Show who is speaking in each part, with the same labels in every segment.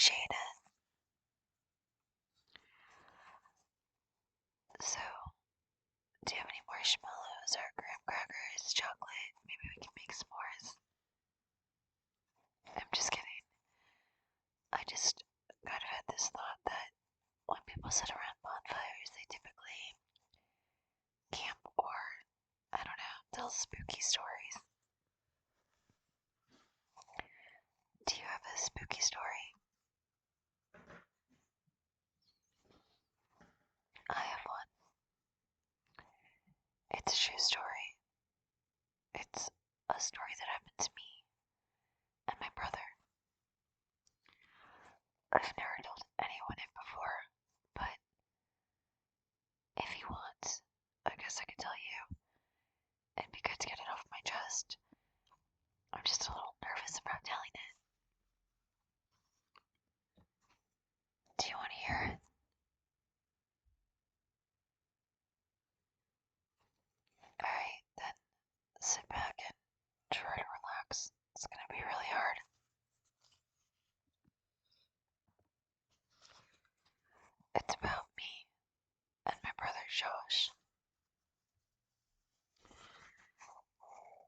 Speaker 1: appreciate it. So, do you have any marshmallows or graham crackers, chocolate? Maybe we can make s'mores. I'm just kidding. I just kind of had this thought that when people sit around bonfires, they typically camp or, I don't know, tell spooky stories. Do you have a spooky story? I have one. It's a true story. It's a story that happened to me and my brother. I've never told anyone it before, but if you want, I guess I could tell you. It'd be good to get it off my chest. I'm just a little nervous about telling it. Do you want to hear it? Alright, then sit back and try to relax. It's gonna be really hard. It's about me and my brother Josh.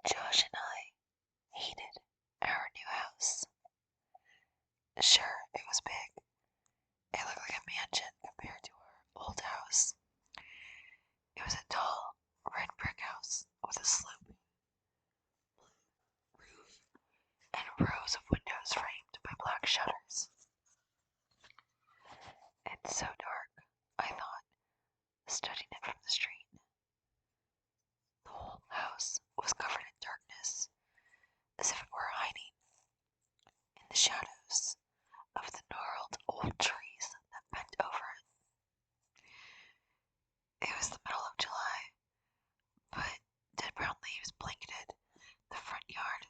Speaker 1: Josh and I hated our new house. Sure, it was big. It looked like a mansion compared to our old house. It was a tall, red brick house with a sloping roof and rows of windows framed by black shutters. It's so dark, I thought, studying it from the street. The whole house was covered in darkness, as if it were hiding in the shadows of the gnarled old trees that bent over it. It was the middle of July, but dead brown leaves blanketed the front yard.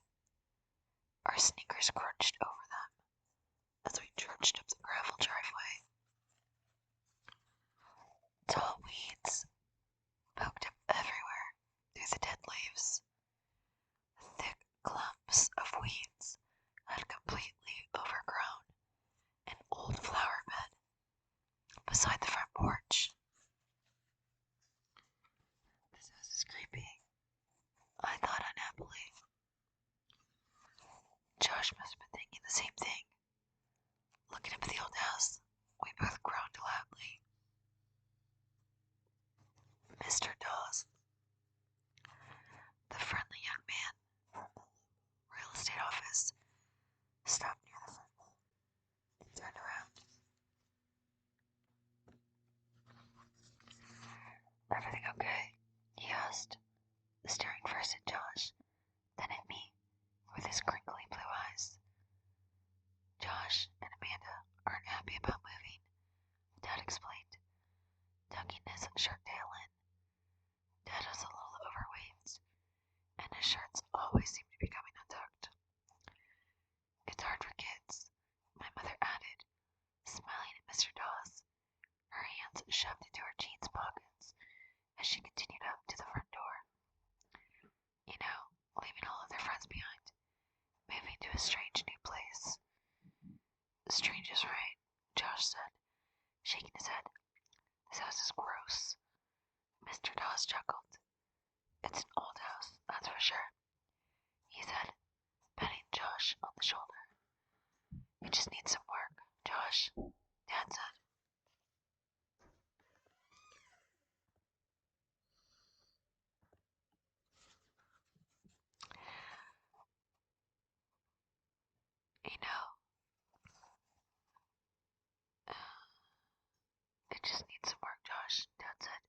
Speaker 1: Our sneakers crunched over them as we trudged up the gravel driveway. Tall weeds poked up everywhere through the dead leaves. Thick clumps of weeds had completely overgrown an old flower bed beside the front porch. This house is creepy, I thought unhappily. Josh must have been thinking the same thing. Looking up at the old house, we both groaned loudly. Mr. Dawes, the friendly young man from the real estate office, stopped near the front door and turned around. Everything okay? He asked, staring first at Josh, then at me, with his crinkly blue eyes. Josh and Amanda aren't happy about moving, Dad explained, tucking his shirt tail in. Dad was a little overweight, and his shirts always seem to be coming untucked. It's hard for kids, my mother added, smiling at Mr. Dawes, her hands shoved into her jeans pockets as she continued up to the front door. You know, leaving all of their friends behind, moving to a strange new place. Strange is right, Josh said, shaking his head. This house is gross. Mr. Dawes chuckled. It's an old house, that's for sure, he said, patting Josh on the shoulder. It just needs some work, Josh, Dad said. You know, it just needs some work, Josh, Dad said,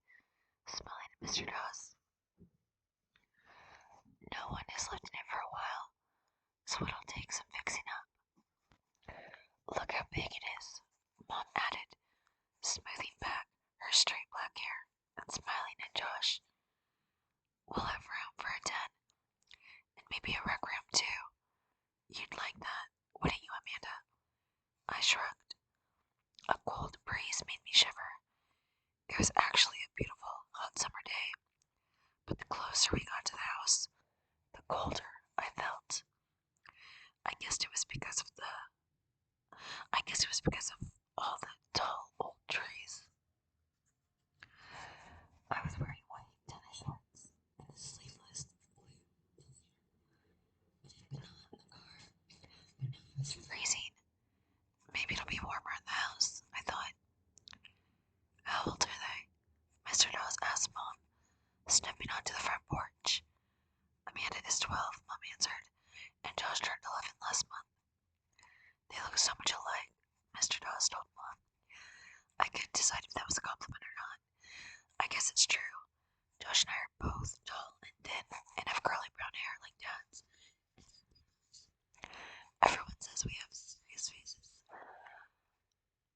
Speaker 1: smiling at Mr. Dawes. No one has lived in it for a while, so it'll take some fixing up. Look how big it is, Mom added, smoothing back her straight black hair and smiling at Josh. We'll have room for a den, and maybe a rec room too. You'd like that, wouldn't you, Amanda? I shrugged. A cold breeze made me shiver. It was actually a beautiful, hot summer day, but the closer we got to the house, the colder I felt. I guessed it was because guess it was because of all the tall old trees. I was wearing white tennis shorts and a sleeveless blue. It had been hot in the car, but now it was freezing. Maybe it'll be warmer in the house, I thought. How old are they? Mr. Dawes asked Mom, stepping onto the front porch. Amanda is 12, Mom answered, and Josh turned 11 last month. They look so much alike, Mr. Dawes told Mom. I couldn't decide if that was a compliment or not. I guess it's true. Josh and I are both tall and thin and have curly brown hair like Dad's. Everyone says we have serious faces.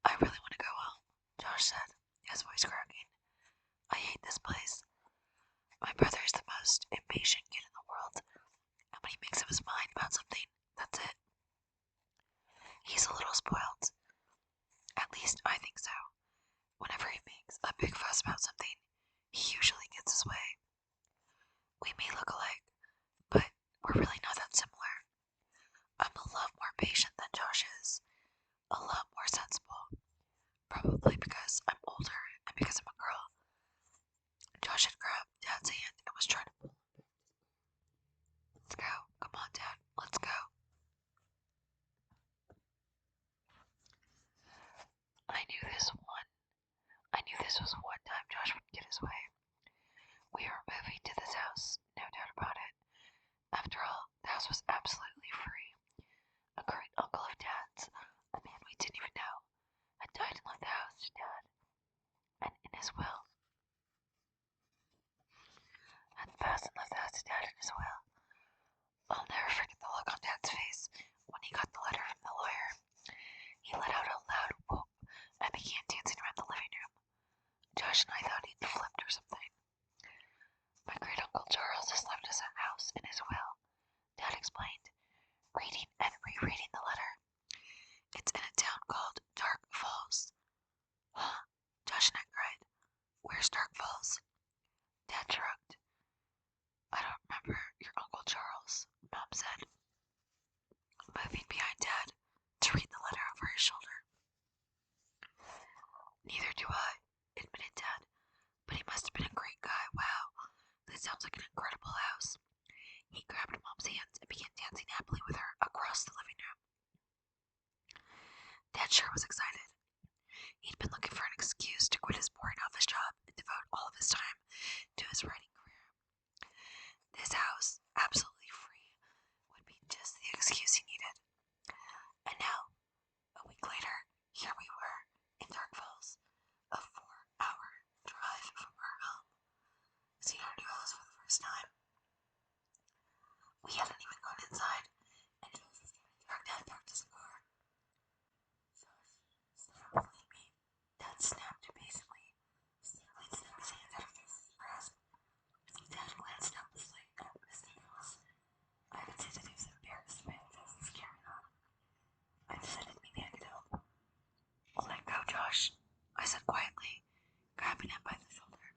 Speaker 1: I really want to go home, Josh said, his voice cracking. I hate this place. My brother is the most impatient kid in the world, and when he makes up his mind about something, that's it. He's a little spoiled. At least I think so. Whenever he makes a big fuss about something, he usually gets his way. We may look alike, but we're really not that similar. I'm a lot more patient than Josh is, a lot more sensible. Probably because I'm older and because I'm a girl. Josh had grabbed Dad's hand and was trying to pull him. Let's go. Come on, Dad. Let's go. I knew this was one time Josh would get his way. We were moving to this house, no doubt about it. After all, the house was absolutely free. A great uncle of Dad's, a man we didn't even know, had died and left the house to Dad. And in his will, had passed and left the house to Dad in his will. I'll never forget the look on Dad's face when he got the letter from the lawyer. He let out a loud whoop and began dancing around the living room. Josh and I thought he'd flipped or something. My great uncle Charles has left us a house in his will, Dad explained, reading and rereading the letter. It's in a town called Dark Falls. Huh? Josh and I cried. Where's Dark Falls? Dad shrugged. I don't remember your Uncle Charles, Mom said, moving behind Dad to read the letter over his shoulder. Neither do I, admitted Dad, but he must have been a great guy. Wow, this sounds like an incredible house. He grabbed Mom's hands and began dancing happily with her across the living room. Dad sure was excited. He'd been looking for an excuse to quit his boring office job and devote all of his time to his writing career. This house, absolutely free, would be just the excuse he needed. And now, a week later, here we were in Dark Falls, a 4-hour drive from our home. Seeing our new house for the first time. We hadn't even gone inside, and it was just our dad parked his car. Josh, stop me. Dad snapped impatiently. Sterling snapped his hand out of his grasp. Dad glanced helplessly at Mr. Dawes. I would say that he was embarrassed by the things he's carrying on. I decided maybe I could help. Let go, Josh, I said quietly, grabbing him by the shoulder.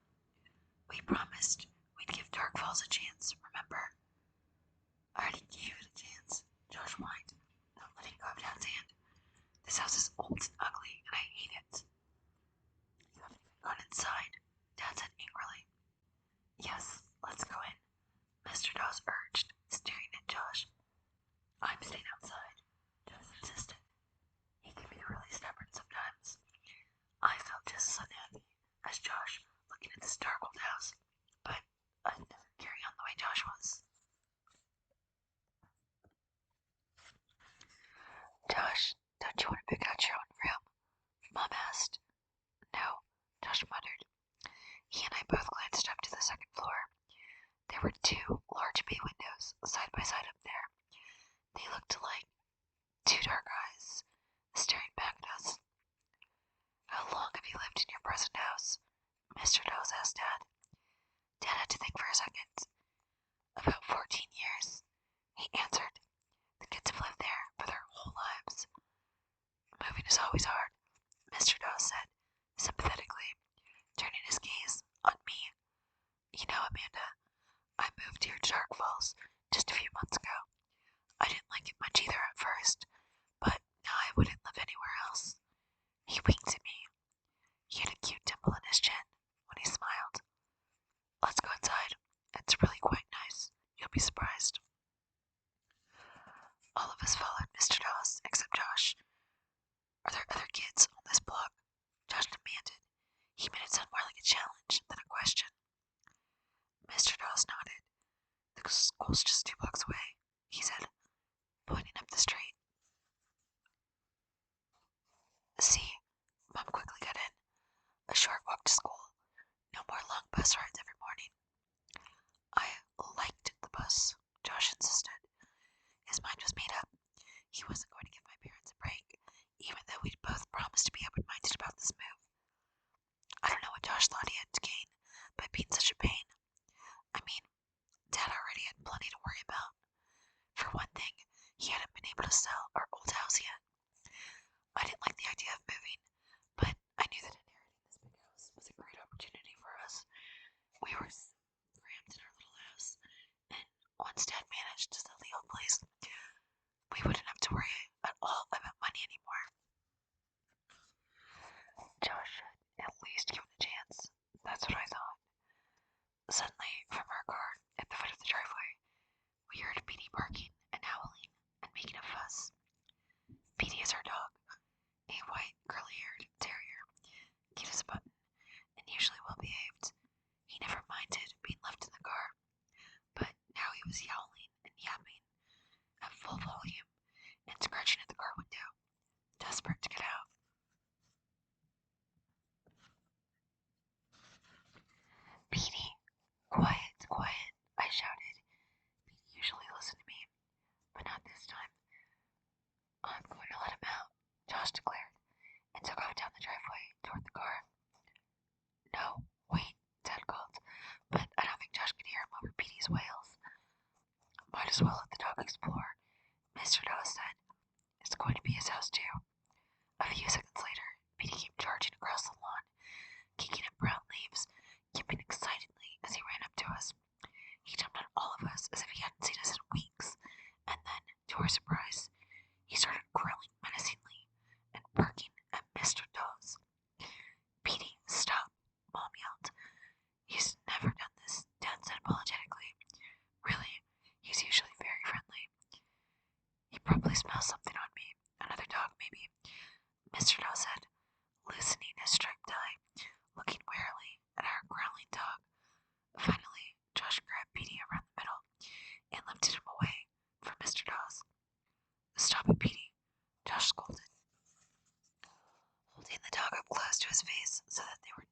Speaker 1: We promised we'd give Dark Falls a chance, remember? I already gave it a chance, Josh whined, not letting go of Dad's hand. This house is old and ugly, and I hate it. You haven't even gone inside, Dad said angrily. Yes, let's go in, Mr. Dawes urged, staring at Josh. I'm staying outside, Josh insisted. He can be really stubborn sometimes. I felt just as unhappy as Josh looking at this dark old house, but I'd never carry on the way Josh was. Josh, don't you want to pick out your own room? Mom asked. No, Josh muttered. He and I both glanced up to the second floor. There were 2 large bay windows side by side up there. They looked like 2 dark eyes staring back at us. How long have you lived in your present house? Mr. Dawes asked Dad. Dad had to think for a second. About 14 years, he answered. The kids have lived there for their whole lives. Moving is always hard, Mr. Dawes said, sympathetically, turning his gaze on me. You know, Amanda, I moved here to Dark Falls just a few months ago. I didn't like it much either at first, but now I wouldn't live anywhere else. winked at me. He had a cute dimple in his chin when he smiled. Let's go inside. It's really quite nice. You'll be surprised. All of us followed Mr. Dawes, except Josh. Are there other kids on this block? Josh demanded. He made it sound more like a challenge than a question. Mr. Dawes nodded. The school's just 2 blocks away, he said, pointing up the street. See, Mom quickly got in. A short walk to school. No more long bus rides every morning. I liked the bus, Josh insisted. His mind was made up. He wasn't going to give my parents a break, even though we'd both promised to be open-minded about this move. I don't know what Josh thought he had to gain by being such a pain. I mean, Dad already had plenty to worry about. For one thing, he hadn't been able to sell our old house yet. I didn't like the idea of moving, but I knew that inheriting this big house was a great opportunity for us. We were so cramped in our little house, and once Dad managed to sell the old place, we wouldn't have to worry at all about money anymore. Josh should at least give it a chance. That's what I thought. Suddenly, from our car at the foot of the driveway, we heard Petey barking and howling and making a fuss. Petey is our dog, a white, curly-haired terrier, cute as a button, and usually well-behaved. He never minded being left in the car, but now he was yowling and yapping at full volume and scratching at the car window, desperate to get out. Petey, quiet, quiet, I shouted. Petey usually listened to me, but not this time. I'm going to let him out, Josh declared, and took off down the driveway toward the car. No, wait, Dad called, but I don't think Josh could hear him over Petey's wails. Might as well let the dog explore, Mr. Dawes said. It's going to be his house too. A few seconds later, Petey came charging across the lawn, kicking at brown leaves, yipping excitedly as he ran up to us. He jumped on all of us as if he hadn't seen us in weeks, and then, to our surprise, he started growling menacingly and barking at Mr. Dawes. Petey, stop, Mom yelled. He's never done this, Dad said apologetically. Really, he's usually very friendly. He probably smells something on me. Another dog, maybe, Mr. Dawes said, loosening his striped eye, looking warily at our growling dog. Finally, Josh grabbed Petey around the middle and lifted him away from Mr. Dawes. Stop it, Petey, Josh scolded, holding the dog up close to his face so that they were nose.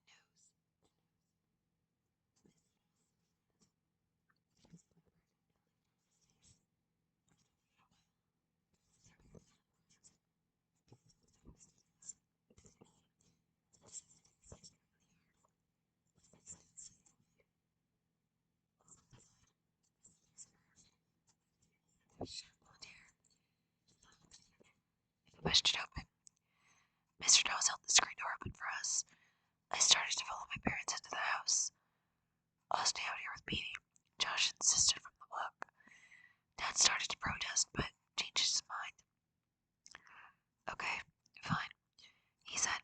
Speaker 1: Pushed it open. Mr. Dawes held the screen door open for us. I started to follow my parents into the house. I'll stay out here with Petey, Josh insisted from the block. Dad started to protest, but changed his mind. Okay, fine, he said,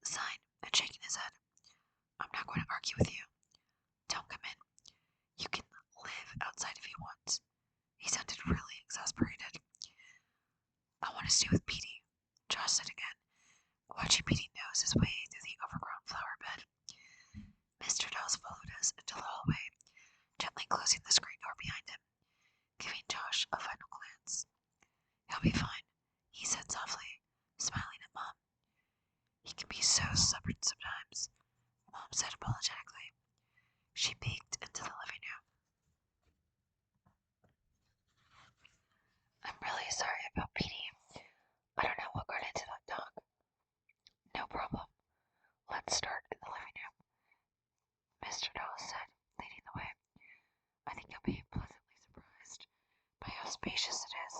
Speaker 1: sighing and shaking his head. I'm not going to argue with you. Don't come in. You can live outside if you want. He sounded really exasperated. I want to stay with Petey, Josh said again, watching Petey nose his way through the overgrown flower bed. Mr. Dawes followed us into the hallway, gently closing the screen door behind him, giving Josh a final glance. He'll be fine, he said softly, smiling at Mom. He can be so stubborn sometimes, Mom said apologetically. She peeked into the living room. I'm really sorry about Petey. I don't know what got into that dog. No problem. Let's start in the living room, Mr. Dawes said, leading the way. I think you'll be pleasantly surprised by how spacious it is.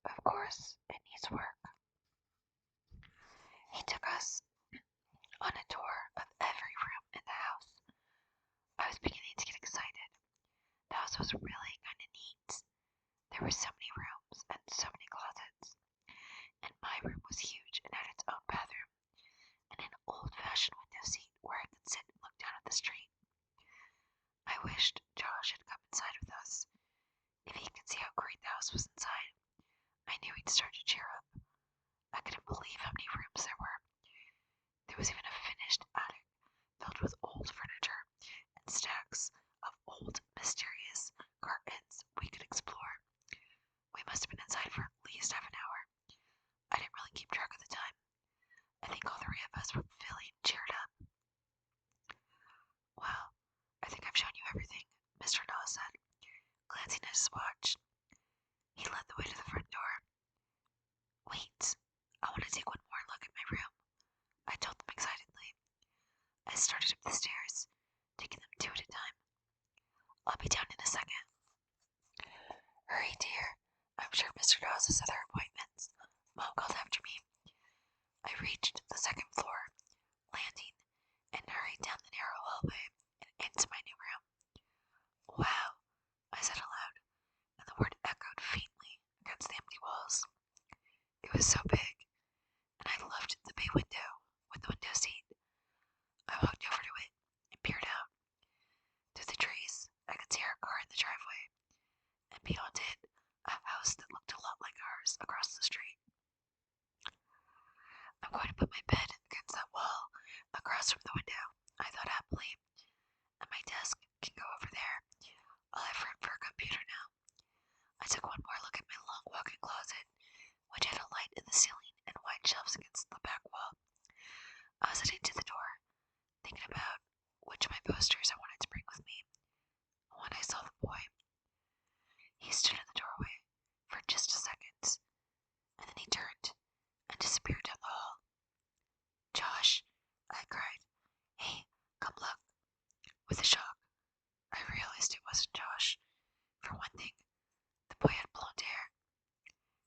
Speaker 1: Of course, it needs work. He took us on a tour of every room in the house. I was beginning to get excited. The house was really kind of neat. There were so many rooms and so many closets. And my room was huge and had its own bathroom, wished Josh had come inside with us. If he could see how great the house was inside, I knew he'd start to cheer up. I couldn't believe how many rooms there were. There was even a finished attic filled with old furniture and stacks of old, mysterious cartons we could explore. We must have been inside for at least half an hour. I didn't really keep track of the time. I think all three of us were feeling cheered up. Well, I think I've shown you everything, Mr. Dawes said, glancing at his watch. He led the way to the front door. Wait, I want to take one more look at my room, I told them excitedly. I started up the stairs, taking them two at a time. I'll be down in a second. Hurry, dear. I'm sure Mr. Dawes has other appointments, Mom called after me. I reached the second floor, landing, and hurried down the narrow hallway and into my new room. Wow, I said aloud, and the word echoed faintly against the empty walls. It was so big, and I loved the bay window with the window seat. I walked over to it and peered out. Through the trees, I could see our car in the driveway, and beyond it, a house that looked a lot like ours across the street. I'm going to put my bed against that wall across from the window, I thought happily, and my desk can go over there. I'll have room for a computer now. I took one more look at my long walk-in closet, which had a light in the ceiling and wide shelves against the back wall. I was heading to the door, thinking about which of my posters I wanted to bring with me, when I saw the boy. He stood in the doorway for just a second, and then he turned and disappeared down the hall. Josh, I cried. Hey, come look. With a shock, I realized it wasn't Josh. For one thing, the boy had blonde hair.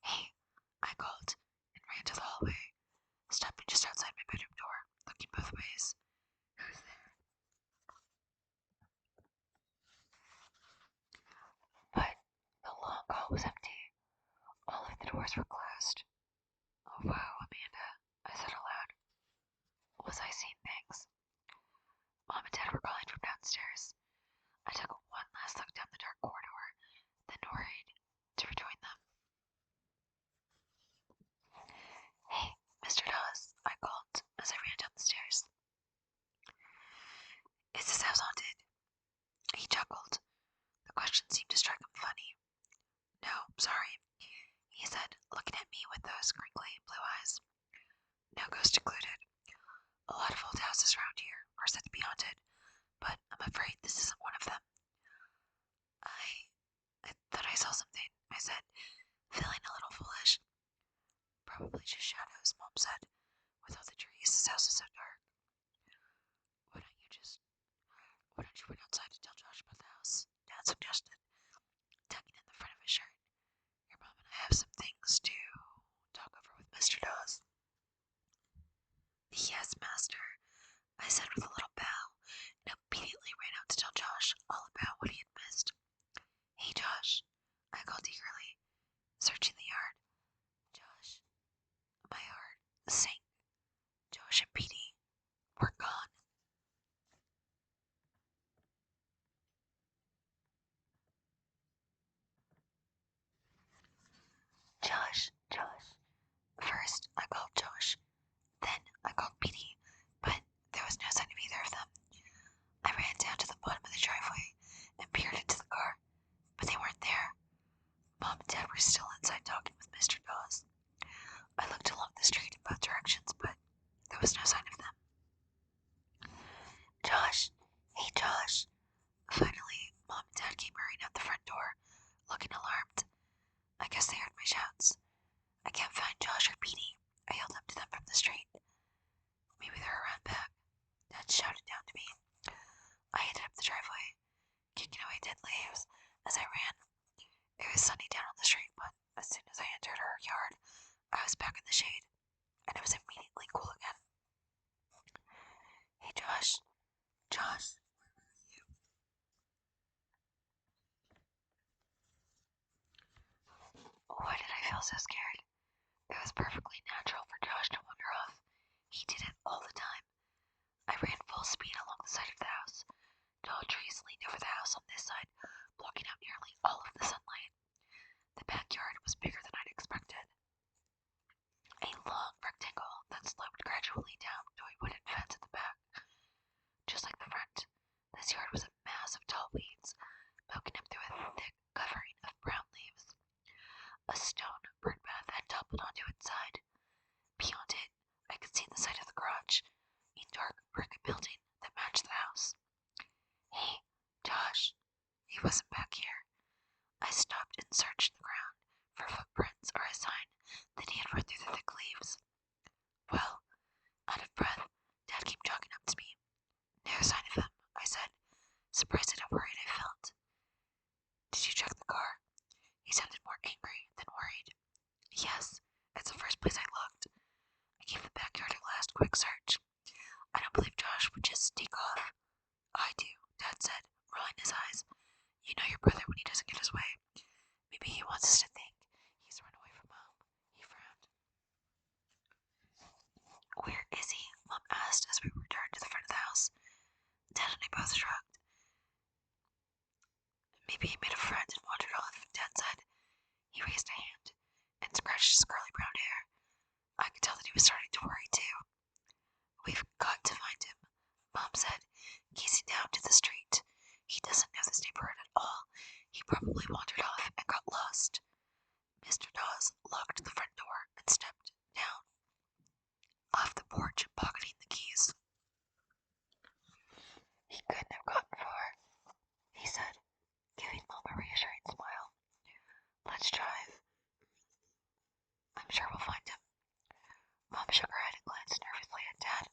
Speaker 1: Hey, I called and ran to the hallway, stopping just outside my bedroom door, looking both ways. Who's there? But the long hall was empty. All of the doors were closed. Oh, wow, Amanda, I said aloud. Was I seeing things? Mom and Dad were calling from downstairs. I took one last look down the dark corridor, then hurried to rejoin them. Hey, Mr. Dawes, I called as I ran down the stairs. Is this house haunted? He chuckled. The question seemed to strike him funny. No, sorry, he said, looking at me with those crinkly blue eyes. No ghost included. A lot of old houses around here are said to be haunted, but I'm afraid this isn't one of them. I thought I saw something, I said, feeling a little foolish. Probably just shadows, Mom said. With all the trees, this house is so dark. Why don't you run outside to tell Josh about the house? Dad suggested, tugging in the front of his shirt. Your mom and I have some things to talk over with Mr. Dawes. Yes, Master, I said with a little bow, and obediently ran out to tell Josh all about what he had missed. Hey, Josh, I called eagerly, searching the yard. Josh, my heart sank. Josh and Petey were gone. Josh. First, I called Josh. Then I called Petey, but there was no sign of either of them. I ran down to the bottom of the driveway and peered into the car, but they weren't there. Mom and Dad were still inside talking with Mr. Dawes. I looked along the street in both directions, but there was no sign of them. Josh, hey Josh. Finally, Mom and Dad came hurrying out the front door, looking alarmed. I guess they heard my shouts. I can't find Josh or Petey, I yelled up to them from the street. Maybe they're around back, Dad shouted down to me. I headed up the driveway, kicking away dead leaves as I ran. It was sunny down on the street, but as soon as I entered our yard, I was back in the shade, and it was immediately cool again. Hey Josh, where are you? Why did I feel so scared? It was perfectly natural for Josh to wander off. He did it all the time. I ran full speed along the side of the house, Tall trees leaned over the house on this side, blocking out nearly all of the sunlight. The backyard was bigger than I'd expected. A long rectangle that sloped gradually down to a wooden fence at the back. Just like the front, this yard was a mass of tall weeds, poking up through a thick covering of brown leaves. A stone bird bath had toppled onto its side. Beyond it, I could see the side of the garage, a dark brick building that matched the house. Hey, Josh. He wasn't back here. I stopped and searched the ground for footprints or a sign that he had run through the thick leaves. Well, out of breath, Dad came jogging up to me. No sign of him, I said, surprised at how worried I felt. Did you check the car? He sounded more angry than worried. Yes, it's the first place I looked. I gave the backyard a last quick search. I don't believe Josh would just sneak off. I do, Dad said, rolling his eyes. You know your brother when he doesn't get his way. Maybe he wants us to think he's run away from home. He frowned. Where is he? Mom asked as we returned to the front of the house. Dad and I both shrugged. Maybe he made a friend and wandered off, Dad said. He raised a hand and scratched his curly brown hair. I could tell that he was starting to worry too. We've got to find him, Mom said, gazing down to the street. He doesn't know this neighborhood at all. He probably wandered off and got lost. Mr. Dawes locked the front door and stepped down off the porch, pocketing the keys. He couldn't have gotten far, he said, giving Mom a reassuring smile. Let's drive. I'm sure we'll find him. Mom shook her head and glanced nervously at Dad.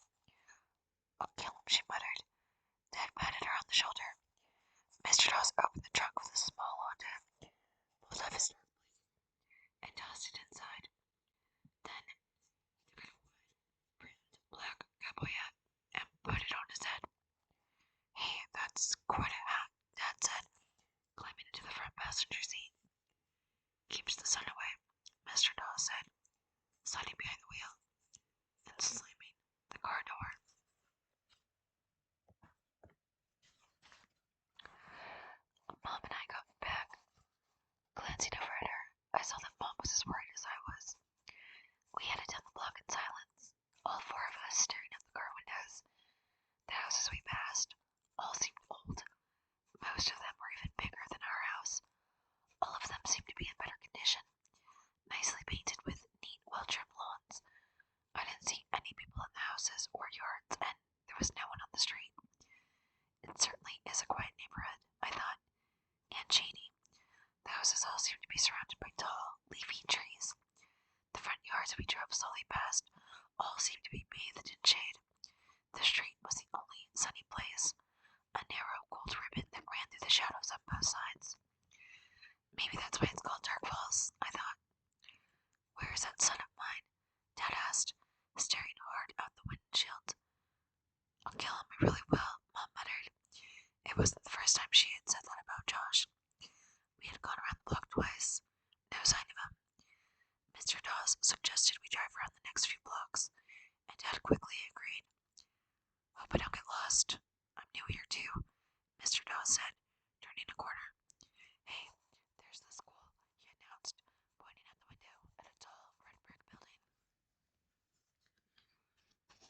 Speaker 1: I'll kill him, she muttered. Dad patted her on the shoulder. Mr. Dawes opened the trunk with a small Honda, pulled off his dark blazer, and tossed it inside. Then he took out a wide-brimmed black cowboy hat and put it on his head. Hey, that's quite a hat, Dad said, climbing into the front passenger seat. Keeps the sun away, Mr. Dawes said, sliding behind the wheel and slamming the car door. Mom and I got back. Glancing over at her, I saw that Mom was as worried as I was. We headed down the block in silence, all four of us staring out the car windows. The houses we passed all seemed old. Most of them were even bigger than our house. All of them seemed to be in better condition, nicely painted with neat, well-trimmed lawns. I didn't see any people in the houses or yards, and there was no one on the street. It certainly is a quiet neighborhood, I thought, and shady. The houses all seemed to be surrounded by tall, leafy trees. The front yards we drove slowly past all seemed to be bathed in shade. The street was the only sunny place, a narrow gold ribbon that ran through the shadows on both sides. Maybe that's why it's called Dark Falls, I thought. Where is that son of mine? Dad asked, staring hard out the windshield. I'll kill him, I really will, Mom muttered. It wasn't the first time she had said that about Josh. We had gone around the block twice. No sign of him. Mr. Dawes suggested we drive around the next few blocks, and Dad quickly agreed. Hope I don't get lost. I'm new here too, Mr. Dawes said, turning a corner. Hey, there's the school, he announced, pointing out the window at a tall red brick building.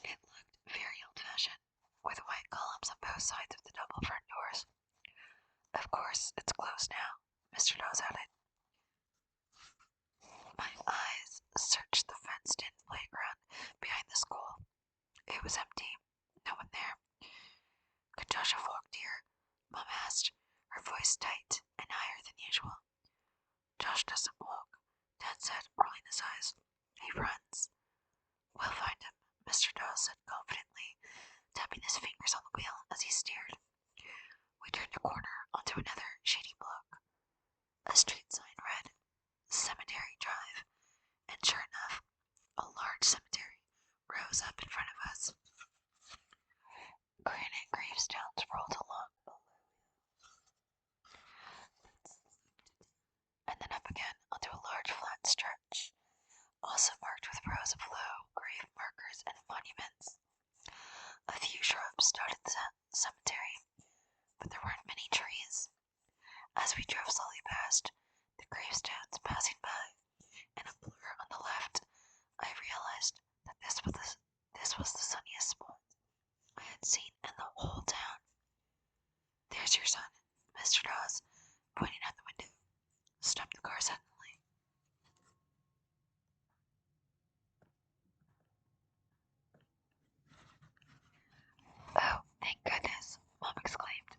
Speaker 1: It looked very old-fashioned, with white columns on both sides of the double front doors. Of course, it's closed now, Mr. Dawes added. My eyes searched the fenced-in playground behind the school. It was empty. No one there. Could Josh have walked here? Mom asked, her voice tight and higher than usual. Josh doesn't walk, Dad said, rolling his eyes. He runs. We'll find him, Mr. Dawes said confidently, tapping his fingers on the wheel as he steered. We turned a corner onto another shady block. A street sign read, Cemetery Drive, and sure enough, a large cemetery rose up in front of us. Granite gravestones rolled along below, and then up again onto a large flat stretch, also marked with rows of low grave markers and monuments. A few shrubs dotted the cemetery, many trees. As we drove slowly past the gravestones passing by and a blur on the left, I realized that this was the sunniest spot I had seen in the whole town. There's your son, Mr. Dawes, pointing out the window, stopped the car suddenly. Oh, thank goodness, Mom exclaimed,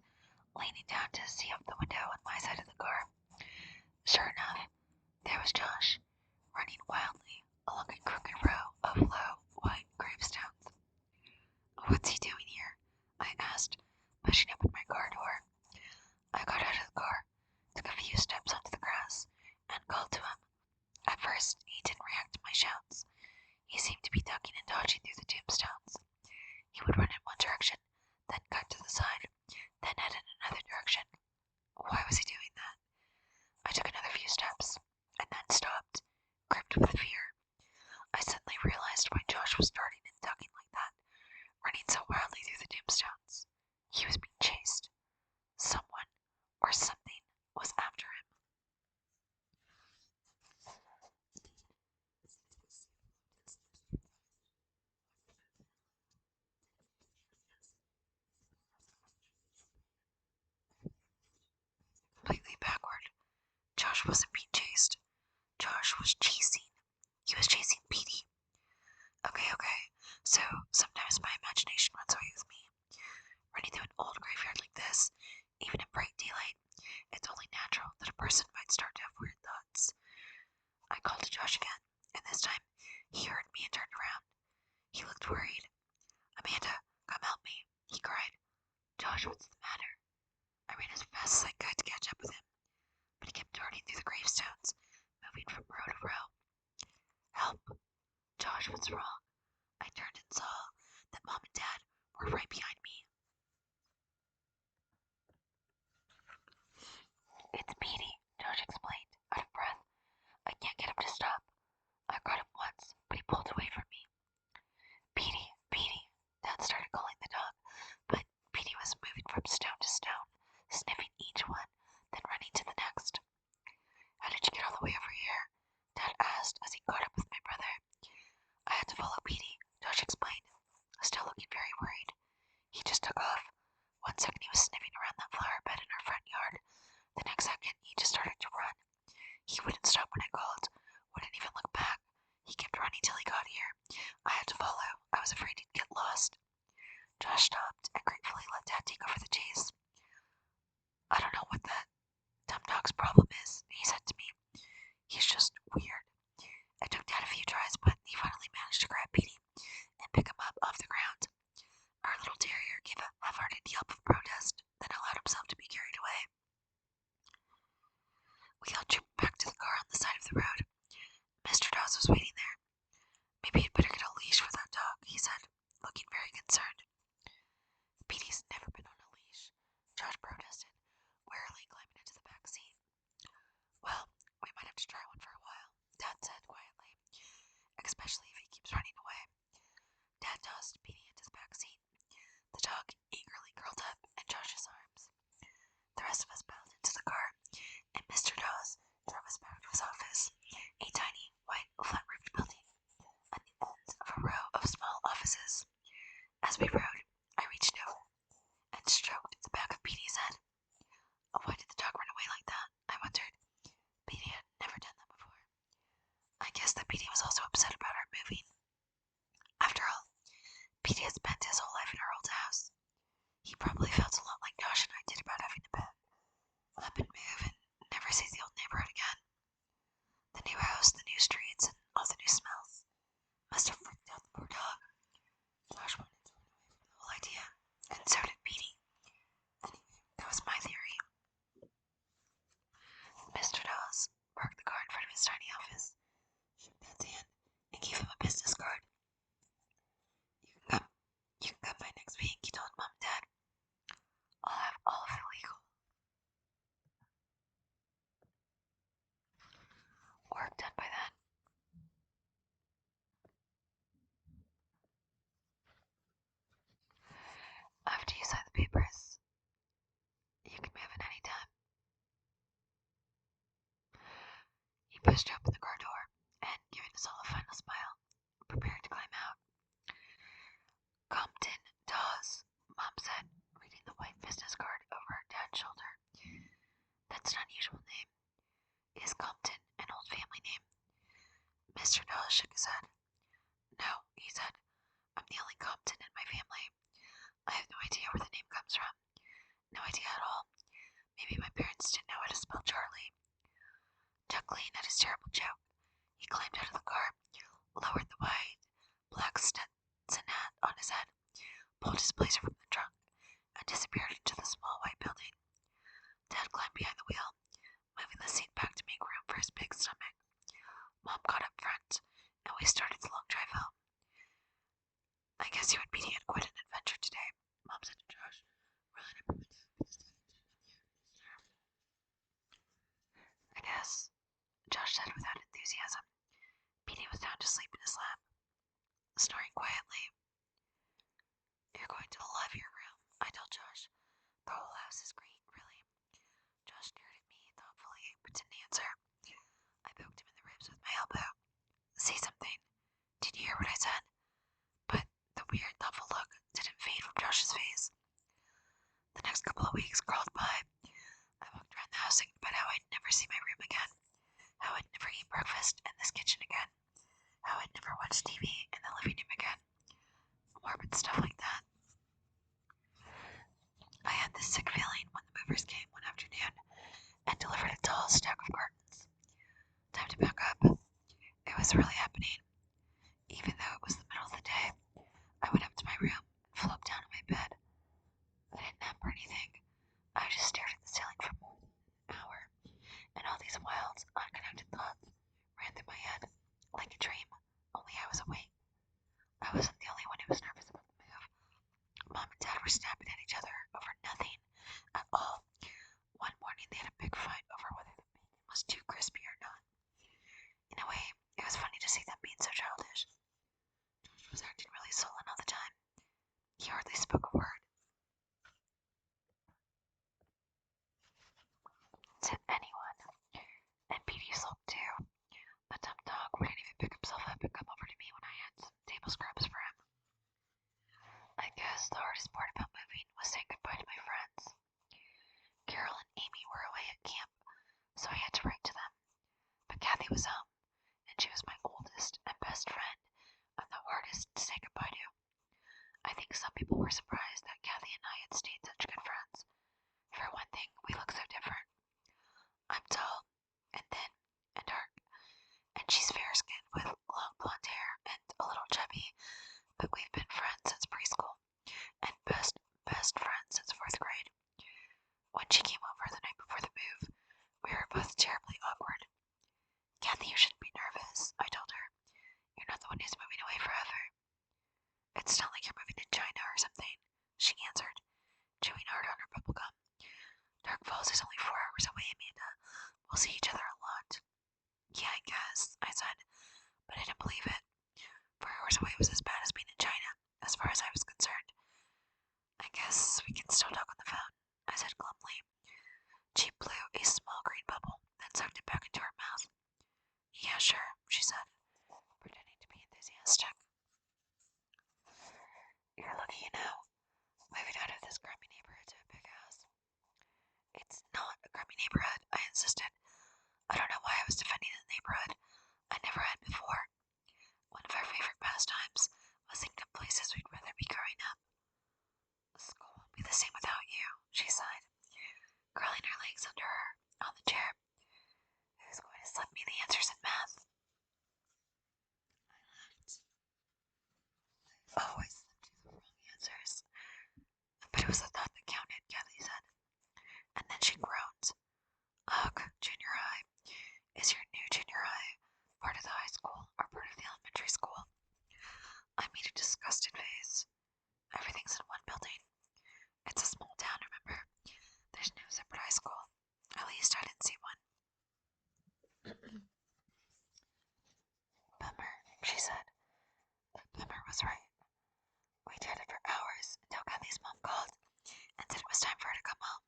Speaker 1: leaning down to see out the window on my side of the car. Sure enough, there was Josh, running wildly along a crooked row of low, white gravestones. What's he doing here? I asked, pushing open my car door. I got out of the car, took a few steps onto the grass, and called to him. At first, he didn't react to my shouts. He seemed to be ducking and dodging through the tombstones. He would run in one direction, then cut to the side, then head in another direction. Why was he doing that? I took another few steps, and then stopped, gripped with fear. I suddenly realized why Josh was darting and ducking like that, running so wildly through the tombstones. He was being chased. Someone or something was after him. Completely backward. Josh wasn't being chased. Josh was chasing. He was chasing Petey. Okay. So sometimes my imagination runs away with me. Running through an old graveyard like this, even in bright daylight, it's only natural that a person might start to have weird thoughts. I called to Josh again, and this time he heard me and turned around. He looked worried. Amanda, come help me, he cried. Josh, what's the matter? I ran as fast as I could to catch up with him, but he kept darting through the gravestones, moving from row to row. Help! Josh, what's wrong? I turned and saw that Mom and Dad were right behind me. It's Petey, Josh explained, out of breath. I can't get him to stop. I caught him once, but he pulled away from me. Petey, Dad started calling the dog, but Petey was moving from stone to stone, sniffing each one, then running to the next. How did you get all the way over here? Dad asked as he caught up with my brother. I had to follow Petey, Josh explained, still looking very worried. He just took off. One second he was sniffing around that flower bed in our front yard. The next second he just started to run. He wouldn't stop when I called, wouldn't even look back. He kept running till he got here. I had to follow. I was afraid he'd get lost. Josh stopped and gratefully let Dad take over the chase. I don't know what that dumb dog's problem is, he said to me. He's just weird. It took Dad a few tries, but he finally managed to grab Petey and pick him up off the ground. Our little terrier gave a half-hearted yelp of protest, then allowed himself to be carried away. We all trooped back to the car on the side of the road. Mr. Dawes was waiting there. Maybe you'd better get a leash for that dog, he said, looking very concerned. Petey's never been on a leash, Josh protested, wearily climbing into the back seat. Well, we might have to try one for a while, Dad said quietly, especially if he keeps running away. Dad tossed Petey into the back seat. The dog eagerly curled up in Josh's arms. The rest of us piled into the car, and Mr. Dawes drove us back to his office, a tiny, white, flat-roofed building at the end of a row of small offices. As we rode You can move at any time. He pushed open the car door and, giving us all a final smile, prepared to climb out. Compton Dawes, Mom said, reading the white business card over her dad's shoulder. That's an unusual name. Is Compton an old family name? Mr. Dawes shook his head. No, he said. I'm the only Compton in my family. I have no idea where the name comes from. No idea at all. Maybe my parents didn't know how to spell Charlie. Chuckling at his terrible joke, he climbed out of the car, lowered the wide black Stetson hat on his head, pulled his blazer from the trunk, and disappeared into the small white building. Dad climbed behind the wheel, moving the seat back to make room for his big stomach. Mom got up front, and we started the long drive home. I guess you and Petey had quite an adventure today, Mom said to Josh, rolling up her window with his head I guess, Josh said without enthusiasm. Petey was down to sleep in his lap, snoring quietly. You're going to love your room, I told Josh. The whole house is great, really. Josh stared at me thoughtfully, but didn't answer. I poked him in the ribs with my elbow. Say something. Did you hear what I said? But the weird, thoughtful look didn't fade from Josh's face. The next couple of weeks crawled by. I walked around the house thinking about how I'd never see my room again, how I'd never eat breakfast in this kitchen again, how I'd never watch TV in the living room again. Morbid stuff like that. I had this sick feeling when the movers came one afternoon and delivered a tall stack of cartons. Time to pack up. It was really happening. Even though it was the middle of the day, I went up to my room and flopped down in my bed. I didn't nap or anything. I just stared at the ceiling for more than an hour, and all these wild, unconnected thoughts ran through my head like a dream, only I was awake. I wasn't the only one who was nervous about the move. Mom and Dad were snapping at each other over nothing at all. One morning they had a big fight over whether the bacon was too crispy or not. In a way, it was funny to see them being so childish. George was acting really sullen all the time. He hardly spoke a word to anyone, and Petey sulked too. The dumb dog wouldn't even pick himself up and come over to me when I had some table scrubs for him. I guess the hardest part about moving was saying goodbye to my friends. Carol and Amy were away at camp, so I had to write to them. But Kathy was home, and she was my oldest and best friend, and the hardest to say goodbye to. I think some people were surprised that Kathy and I had stayed such good friends. For one thing, we look so different. I'm tall, and thin, and dark, and she's fair-skinned with long blonde hair and a little chubby, but we've been friends since preschool, and best friends since 4th grade. When she came over the night before the move, we were both terribly awkward. Kathy, you shouldn't be nervous, I told her. You're not the one who's moving away forever. It's not like you're moving to China or something, she answered, chewing hard on her bubblegum. Dark Falls is only 4 hours away, Amanda. We'll see each other a lot. Yeah, I guess, I said, but I didn't believe it. 4 hours away was as bad as being in China, as far as I was concerned. I guess we can still talk on the phone, I said glumly. She blew a small green bubble, then sucked it back into her mouth. Yeah, sure, she said, pretending to be enthusiastic. You're lucky, you know, moving out of this grimy neighborhood to a big house. It's not a grimy neighborhood, I insisted. I don't know why I was defending the neighborhood. I never had before. One of our favorite pastimes was thinking of places we'd rather be growing up. School won't be the same without you, she sighed, curling her legs under her on the chair. Who's going to slip me the answers in math? I laughed. I always slipped you the wrong answers. But it was the thought that counted, Kathy said. And then she groaned. Ugh, junior high. Is your new junior high part of the high school or part of the elementary school? I made a disgusted face. Everything's in one building. It's a small town, remember? There's no separate high school. At least I didn't see one. Bummer, she said. Bummer was right. We chatted for hours until Kathy's mom called and said it was time for her to come home.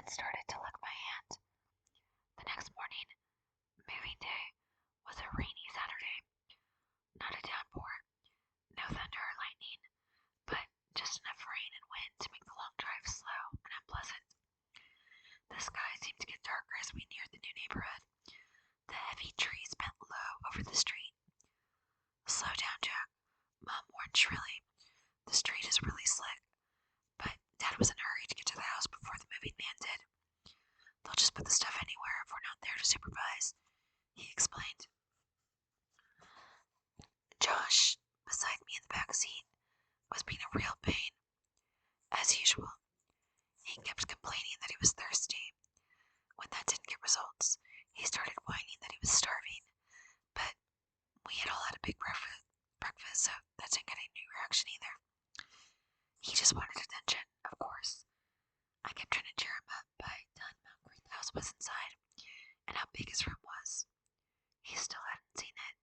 Speaker 1: and started to lick my hand. The next morning, moving day, was a rainy Saturday. Not a downpour, no thunder or lightning, but just enough rain and wind to make the long drive slow and unpleasant. The sky seemed to get darker as we neared the new neighborhood. The heavy trees bent low over the street. Slow down, Jack, Mom warned shrilly. The street is really slick, but Dad was in a hurry to get to the house before the moving man did. They'll just put the stuff anywhere if we're not there to supervise, he explained. Josh, beside me in the back seat, was being a real pain. As usual, he kept complaining that he was thirsty. When that didn't get results, he started whining that he was starving, but we had all had a big breakfast, so that didn't get any reaction either. He just wanted attention, of course. I kept trying to cheer him up by telling him how great the house was inside and how big his room was. He still hadn't seen it,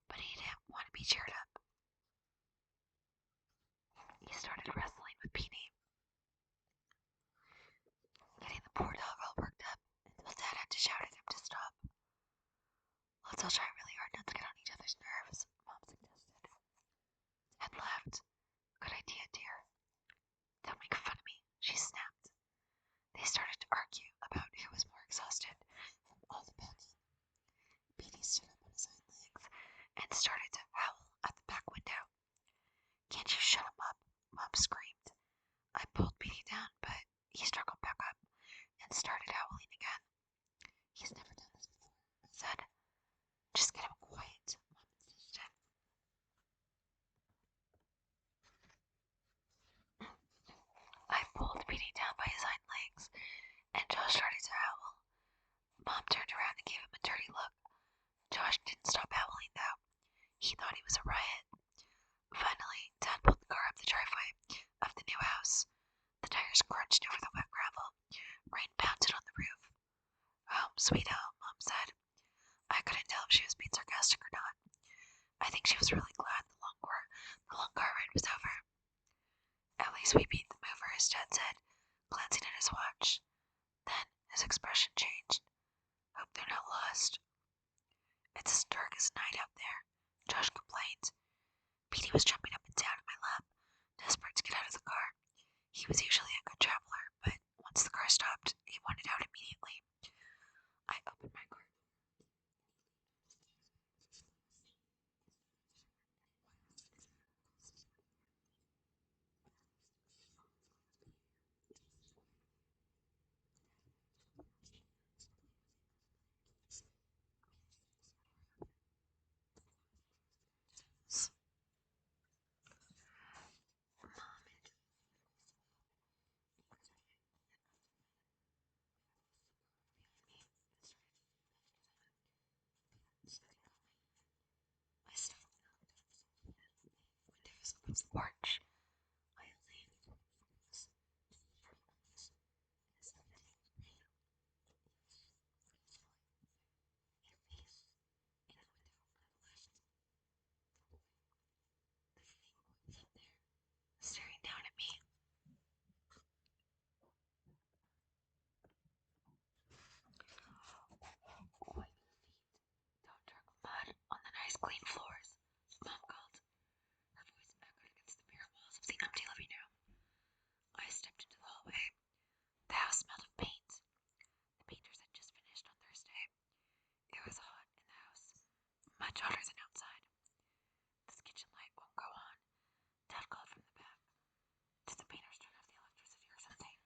Speaker 1: but he didn't want to be cheered up. He started wrestling with Petey, getting the poor dog all worked up until Dad had to shout at him to stop. Let's all try really hard not to get on each other's nerves, Mom suggested. Dad laughed. Good idea, dear. Don't make fun of me, she snapped. They started to argue about who was more exhausted from all the packing. Petey stood up on his hind legs and started to howl at the back window. Can't you shut him up? Mom screamed. I pulled Petey down, but he struggled back up and started howling again. He's never done this before, I said. Just get him quiet, Mom insisted. I pulled Petey down by his hind legs, and Josh started to howl. Mom turned around and gave him a dirty look. Josh didn't stop howling, though. He thought he was a riot. Finally, Dad pulled the car up the driveway of the new house. The tires crunched over the wet gravel. Rain pounded on the roof. Home, sweet home, Mom said. I couldn't tell if she was being sarcastic or not. I think she was really glad the long car ride was over. At least we beat the movers, Dad said, glancing at his watch. Then his expression changed. Hope they're not lost. It's as dark as night out there, Josh complained. Petey was jumping up and down in my lap, desperate to get out of the car. He was usually a good traveler, but once the car stopped, he wanted out immediately. I opened my car. I stepped windows above the porch. I leaned forwards. Staring down at me. Wipe your feet. Don't drag mud on the nice clean floors, Mom called. Her voice echoed against the bare walls of the empty living room. I stepped into the hallway. The house smelled of paint. The painters had just finished on Thursday. It was hot in the house, much hotter than outside. This kitchen light won't go on, Dad called from the back. Did the painters turn off the electricity or something?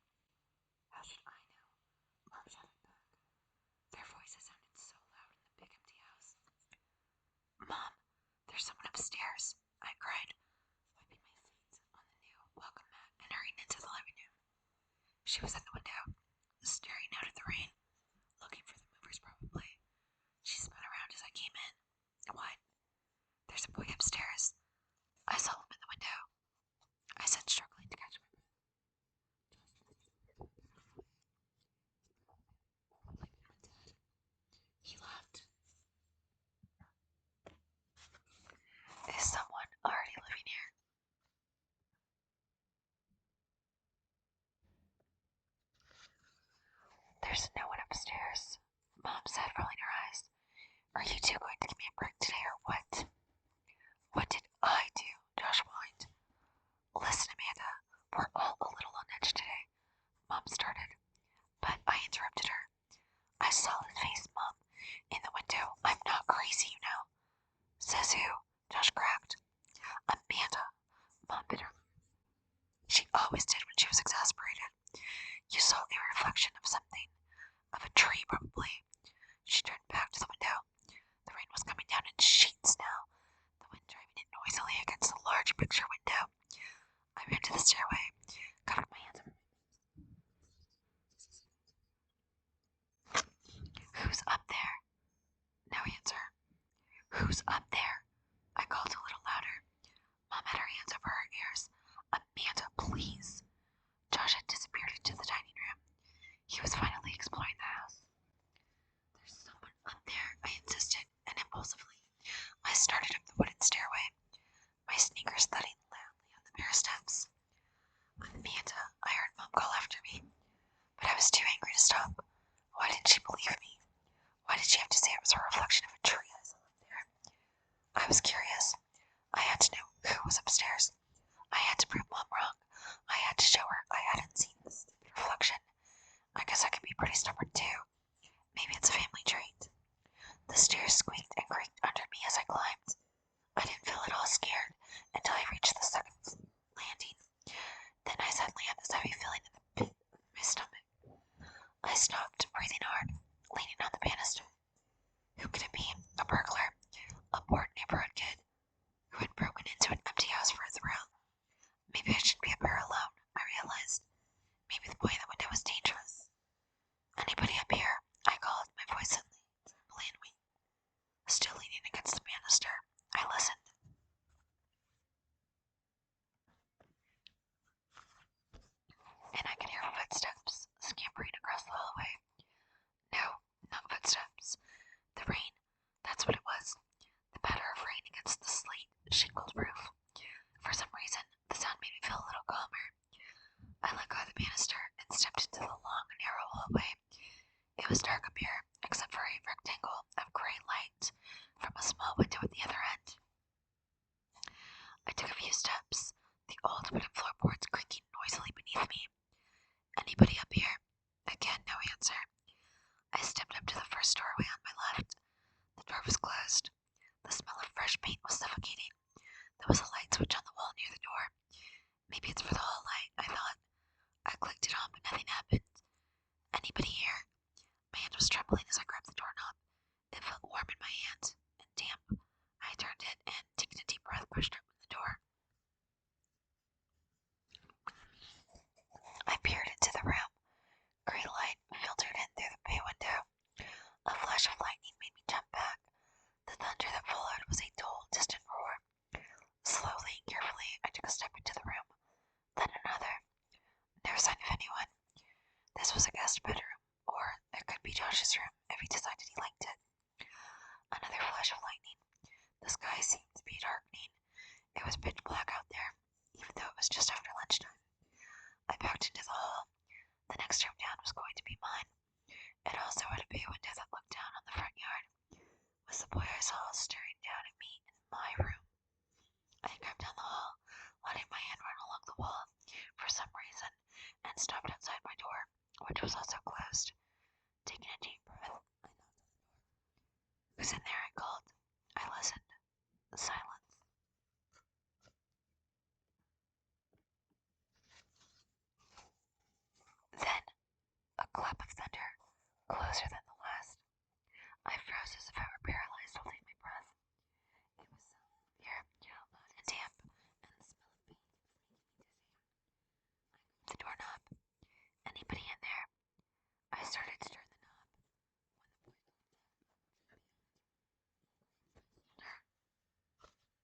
Speaker 1: How should I know? Mom shouted back. Their voices sounded so loud in the big empty house. Mom, there's someone upstairs, I cried, wiping my feet on the new welcome mat and hurrying into the living room. She was at the window, staring out at the rain, looking for the movers probably. She spun around as I came in. What? There's a boy upstairs. I saw him in the window, I said, struggling to catch my breath. He laughed. Is someone already living here? There's no one upstairs, Mom said, rolling her eyes. Are you two going to give me a break today or what? What did I do? Josh whined. Listen, Amanda, we're all a little on edge today, Mom started, but I interrupted her. I saw his face, Mom, in the window. I'm not crazy, you know. Says who? Josh cracked. Amanda, Mom bit her lip. She always did when she was exasperated. You saw a reflection of something. Of a tree, probably. She turned back to the window. The rain was coming down in sheets now, the wind driving it noisily against the large picture window. I ran to the stairway, covered my hands over. Who's up there? No answer. Who's up there? I called a little louder. Mom had her hands over her ears. Amanda, please. Josh had disappeared into the dining room. He was finally exploring the house. There's someone up there, I insisted, and impulsively, I started up the wooden stairway, my sneakers thudding loudly on the bare steps. Amanda, I heard Mom call after me, but I was too angry to stop. Why didn't she believe me? Why did she have to say it was a reflection of a tree I saw up there? I was curious. I had to know who was upstairs. I had to prove Mom wrong. I had to show her I hadn't seen the stupid reflection. I guess I can be pretty stubborn too. Maybe it's a family trait. The stairs squeaked and creaked under me as I climbed. I didn't feel at all scared until I reached the second landing. Then I suddenly had this heavy feeling in the pit of my stomach. I stopped, breathing hard, leaning on the banister. Who could it be? A burglar? A bored neighborhood kid who had broken into an empty house for a thrill? Maybe I shouldn't be up here alone, I realized. Maybe the boy in the window was dangerous. Anybody up here? I called, my voice suddenly trembling and weak. Still leaning against the banister, I listened. And I could hear footsteps scampering across the hallway. No, not footsteps. The rain. That's what it was. The patter of rain against the slate shingled roof. For some reason, the sound made me feel a little calmer. I let go of the banister and stepped into the long, narrow hallway. It was dark up here, except for a rectangle of gray light from a small window at the other end. I took a few steps, the old wooden floorboards creaking noisily beneath me. Anybody up here? Again, no answer. I stepped up to the first doorway on my left. The door was closed. The smell of fresh paint was suffocating. There was a light switch on the wall near the door. Maybe it's for the hall light, I thought. I clicked it on, but nothing happened. Anybody here? My hand was trembling as I grabbed the doorknob. It felt warm in my hand and damp. I turned it and, taking a deep breath, pushed open the door. I peered into the room. Gray light filtered in through the bay window. A flash of lightning made me jump back. The thunder that followed was a dull, distant roar. Slowly and carefully, I took a step into the room, then another. No sign of anyone. This was a guest bedroom, or it could be Josh's room if he decided he liked it. Another flash of lightning. The sky seemed to be darkening. It was pitch black out there, even though it was just after lunchtime. I backed into the hall. The next room down was going to be mine. It also had a bay window that looked down on the front yard. Was the boy I saw staring down at me in my room? I crept down the hall, letting my hand run along the wall for some reason, and stopped outside my door, which was also closed. Taking a deep breath, I knocked on the door. Who's in there? I called. I listened. Silence. Then, a clap of thunder, closer than the last. I froze as if I were paralyzed, holding my breath. It was so clear, loud and damp, and the smell of paint was making me dizzy. I moved the doorknob. Anybody in there? I started to turn the knob when the boy called out from beyond.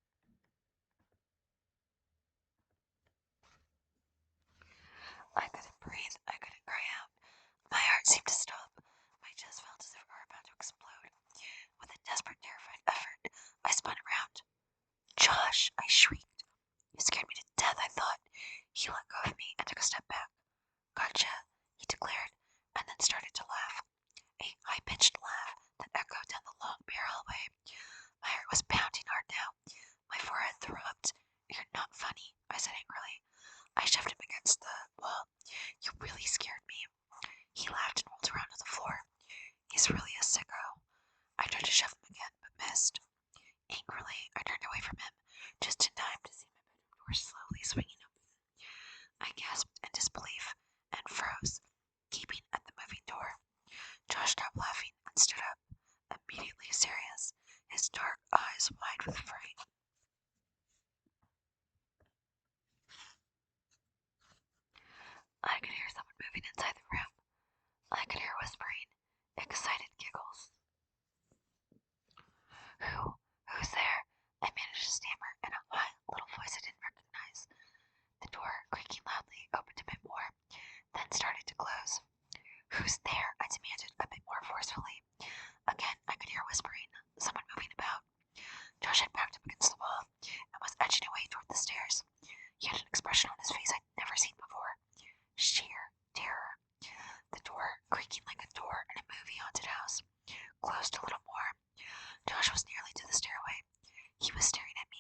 Speaker 1: Who's there? I demanded, a bit more forcefully. Again, I could hear whispering, someone moving about. Josh had backed up against the wall and was edging away toward the stairs. He had an expression on his face I'd never seen before. Sheer terror. The door, creaking like a door in a movie-haunted house, closed a little more. Josh was nearly to the stairway. He was staring at me,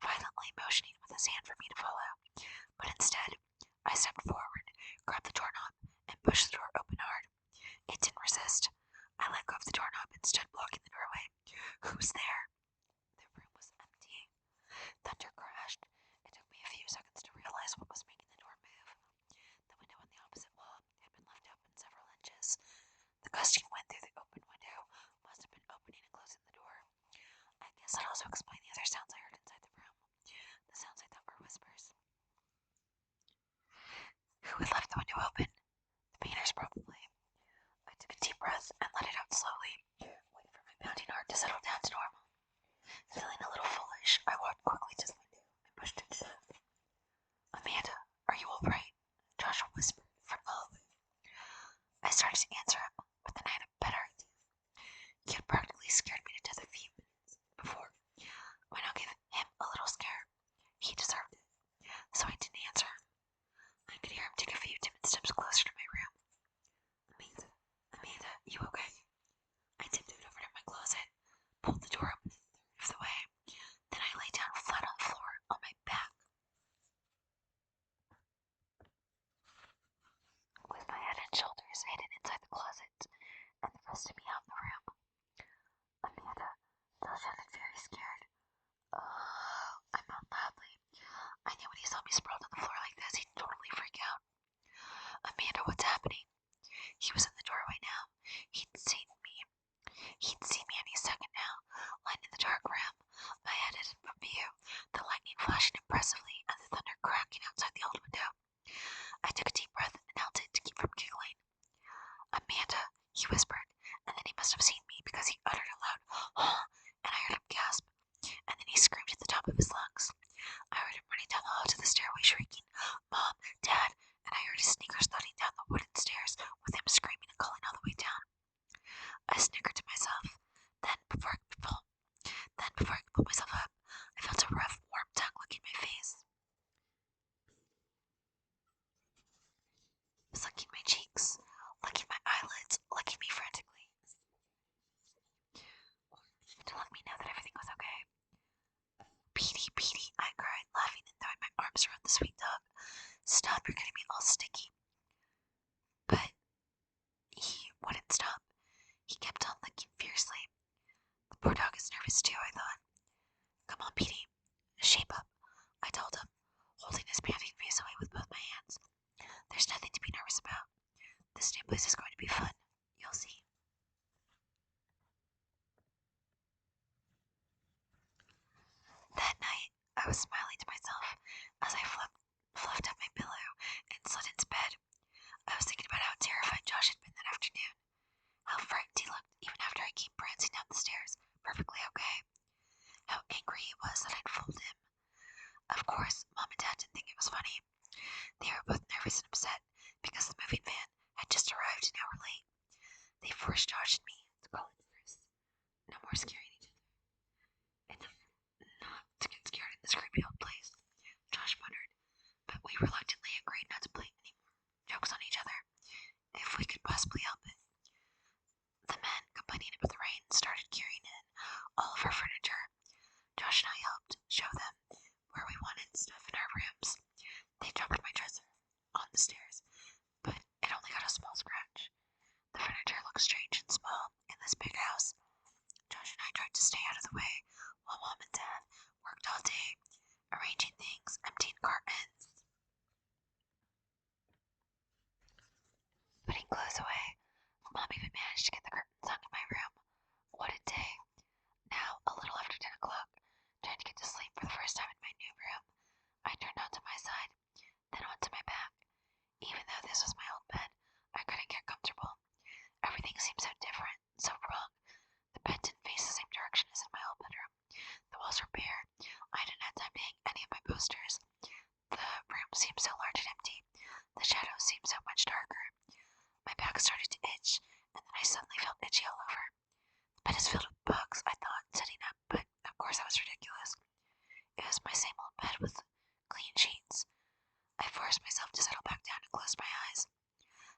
Speaker 1: violently motioning with his hand for me to follow. But instead, I stepped forward, grabbed the doorknob, and pushed the door open hard. It didn't resist. I let go of the doorknob and stood blocking the doorway. Who's there? The room was empty. Thunder crashed. It took me a few seconds to realize what was making the door move. The window on the opposite wall had been left open several inches. The gusting wind through the open window must have been opening and closing the door. I guess that also explained the other sounds I heard inside the room. The sounds I thought were whispers. Who had left the window open? The painters, probably. I took a deep breath and let it out slowly, waiting for my pounding heart to settle down to normal. Feeling a little foolish, I walked quickly to the window and pushed it shut. Amanda, are you all right? Joshua whispered from the hallway. I started to answer him, but then I had a better idea. He had practically scared me to death a few minutes before. Why not give him a little scare? He deserved it. So I didn't answer him. I could hear him take a few timid steps closer to my room. Amanda, you okay? I tiptoed over to my closet, pulled the door open a third of the way. Then I lay down flat on the floor on my back. With my head and shoulders hidden inside the closet, and the rest of me out in the room. Amanda, Josh sounded very scared. I moaned loudly. I knew when he saw me sprawled on the floor like this, he'd totally freak out. Amanda, what's happening? He was in the doorway now. He'd seen me. He'd see me any second now, lying in the dark room, my head hidden from view, the lightning flashing impressively and the thunder cracking outside the old window. I took a deep breath and held it to keep from giggling. Amanda, he whispered, and then he must have seen me because he uttered a loud "huh," and I heard him gasp, and then he screamed at the top of his lungs. I heard him running down the hall to the stairway shrieking, "Mom, Dad," and I heard his sneakers thudding down the wooden stairs with him screaming and calling all the way down. I snickered to myself. Then, before I could pull myself up, I felt a rough, warm tongue licking my face, sucking my cheeks, licking my eyelids, licking me frantically, to let me know that everything was okay. Petey, Petey, I cried, laughing and throwing my arms around the sweet dog. Stop, you're getting me all sticky. But he wouldn't stop. He kept on licking fiercely. The poor dog is nervous too, I thought. Come on, Petey. Shape up, I told him, holding his panting face away with both my hands. There's nothing to be nervous about. This new place is going to be fun. You'll see. That night, I was smiling to myself as I fluffed up my pillow and slid into bed. I was thinking about how terrified Josh had been that afternoon. How frightened he looked even after I came prancing down the stairs, perfectly okay. How angry he was that I'd fooled him. Of course, Mom and Dad didn't think it was funny. They were both nervous and upset because the moving van had just arrived an hour late. They forced Josh and me to call it first. No more scaring each other. It's not to get scared in this creepy old place, Josh muttered, but we reluctantly agreed not to play any more jokes on each other, if we could possibly help it. The men, complaining about the rain, started carrying in all of our furniture. Josh and I helped show them where we wanted stuff in our rooms. They dropped my dresser on the stairs, but it only got a small scratch. The furniture looked strange and small in this big house. Josh and I tried to stay out of the way while Mom and Dad worked all day, arranging things, emptying cartons, putting clothes away. Mom even managed to get the curtains hung in my room. What a day. Now, a little after 10 o'clock, trying to get to sleep for the first time in my new room, I turned onto my side, then onto my back. Even though this was my old bed, I couldn't get comfortable. Everything seemed so different, so wrong. The bed didn't face the same direction as in my old bedroom. The walls were bare. I hadn't had time to hang any of my posters. The room seemed so large and empty. The shadows seemed so much darker. My back started to itch. itch, and then I suddenly felt itchy all over. The bed is filled with bugs, I thought, sitting up, but of course that was ridiculous. It was my same old bed with clean sheets. I forced myself to settle back down and close my eyes.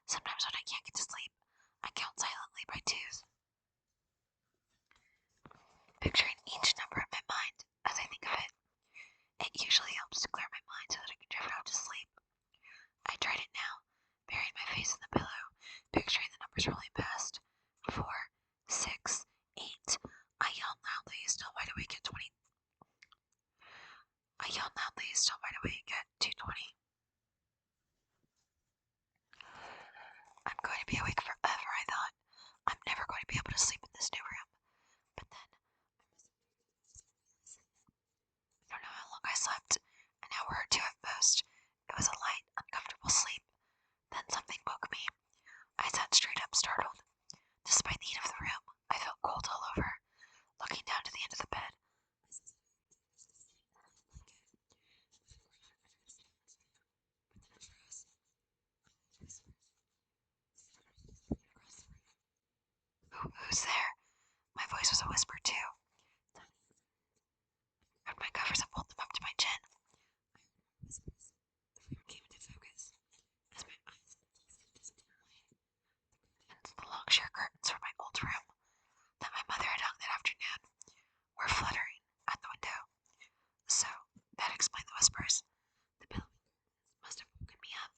Speaker 1: Sometimes when I can't get to sleep, I count silently by twos, picturing each number in my mind as I think of it. It usually helps to clear my mind so that I can drift off to sleep. I tried it now, burying my face in the pillow, picturing the numbers rolling past. 4, 6, 8. I yelled loudly, still wide awake at 20. I yelled loudly, still wide awake at 2:20. I'm going to be awake forever, I thought. I'm never going to be able to sleep in this new room. But then, I don't know how long I slept, an hour or two at most. It was a light, uncomfortable sleep. Then something woke me. I sat straight up, startled. Despite the heat of the room, I felt cold all over. Looking down to the end of the bed, who's there? My voice was a whisper, too. I grabbed my covers and pulled them up to my chin. The room came into focus as my eyes the long sheer curtains from my old room that my mother had hung that afternoon were fluttering at the window. So, that explained the whispers. The pillow must have woken me up.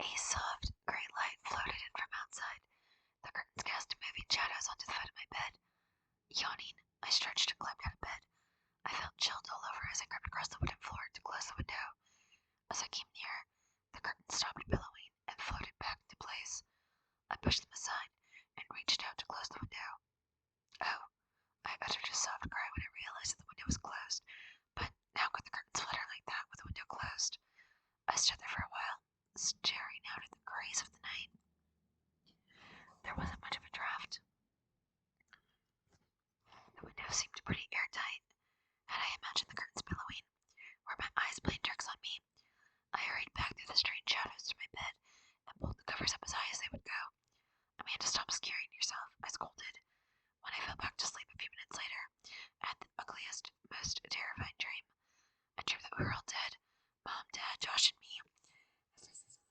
Speaker 1: A soft, gray light floated in from outside. The curtains cast moving shadows onto the foot of my bed. Yawning, I stretched and climbed out of bed. I felt chilled all over as I crept across the wooden floor to close the window. As I came near, the curtains stopped billowing and floated back into place. I pushed them aside and reached out to close the window. Oh, I uttered a soft cry when I realized that the window was closed. But how could the curtains flutter like that with the window closed? I stood there for a while, staring out at the grays of the night. There wasn't much of a draft. The window seemed pretty airtight. Had I imagined the curtains billowing? Were my eyes playing tricks on me? I hurried back through the strange shadows to my bed and pulled the covers up as high as they would go. Amanda, stop scaring yourself, I scolded. When I fell back to sleep a few minutes later, I had the ugliest, most terrifying dream. A dream that we were all dead. Mom, Dad, Josh, and me.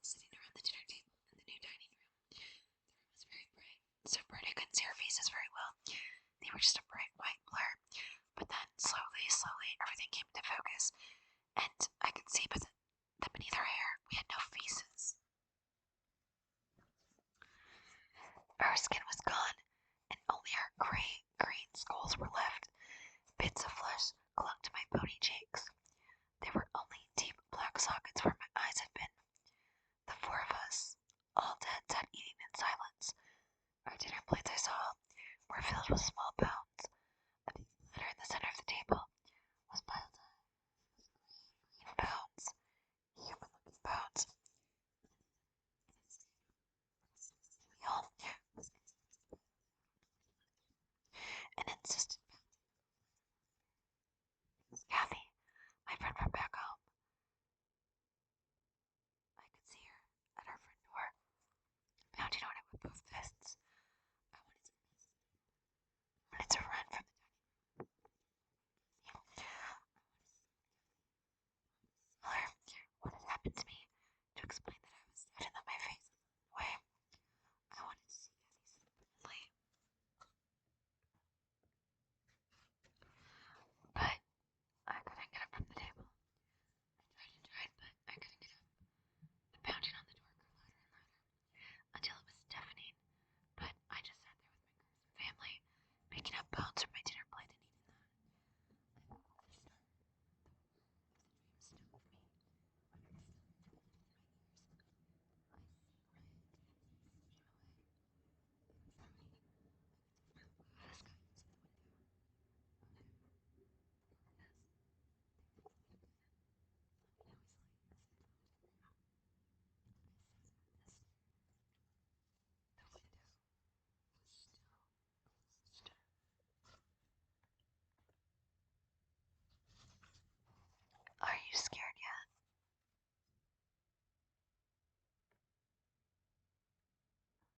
Speaker 1: Sitting around the dinner table in the new dining room. The room was very bright, so bright I couldn't see our faces very well. They were just a bright white blur. But then, slowly, everything came into focus, and I could see that beneath our hair we had no faces. Our skin was gone, and only our green skulls were left. Bits of flesh clung to my bony cheeks. There were only deep black sockets where my eyes had been. The 4 of us, all dead, sat eating in silence. Our dinner plates, I saw, were filled with small bones